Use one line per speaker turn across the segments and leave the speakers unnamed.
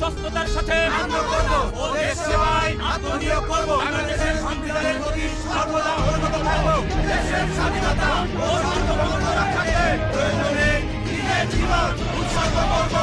বিশ্বস্ততার সাথে
ও দেশ সেবায় আত্মনিয়োগ করব। বাংলাদেশের সংবিধানের প্রতি সর্বদা অনুগত থাকব। দেশের স্বাধীনতা ও সার্বভৌমত্ব রক্ষার্থে প্রয়োজনে নিজের জীবন উৎসর্গ করব।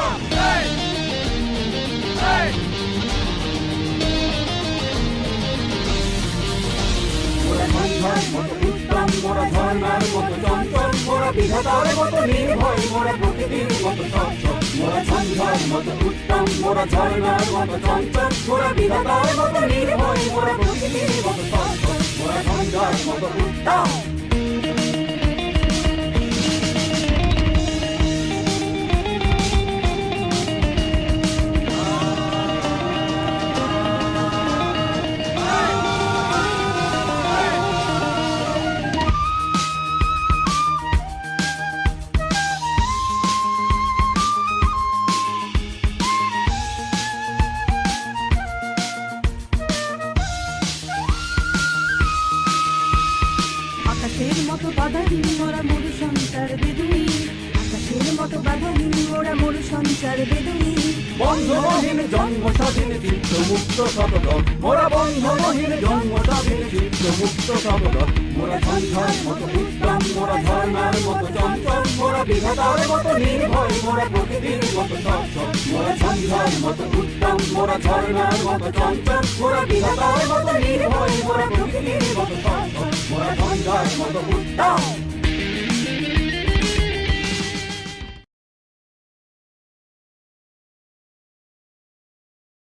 মোরা সন্ধ্যার মতো উত্তম, মোরা ঝর্ণার মতো চঞ্চল, মোরা বিধাতার মতো নির্ভয়, মোরা প্রকৃতির মতো সচ্ছল। মোরা সন্ধ্যার মতো উত্তম, মোরা ঝর্ণার মতো চঞ্চল, মোরা বিধাতার মতো নির্ভয়, মোরা প্রকৃতির মতো সচ্ছল। মোরা সন্ধ্যার মতো উত্তম।
আকাশের মতো বাধাহীন মোরা মরু সঞ্চার বেদুই, আকাশের মতো বাধাহীন মোরা মরু সঞ্চার বেদুই।
বন্ধনহীন জন্ম স্বাধীন চিত্ত মুক্ত শতদল, মোরা বন্ধনহীন জন্ম স্বাধীন চিত্ত মুক্ত শতদল। মোরা সন্ধ্যার মতো উত্তম, মোরা ঝর্ণার মতো চঞ্চল, মোরা বিধাতার মতো নির্ভয়, মোরা প্রকৃতির মতো সচ্ছল। মোরা সন্ধ্যার মতো উত্তম, মোরা ঝর্ণার মতো চঞ্চল, মোরা বিধাতার মতো নির্ভয়, মোরা প্রকৃতির মতো সচ্ছল। মোরা সন্ধ্যার মতো উত্তম।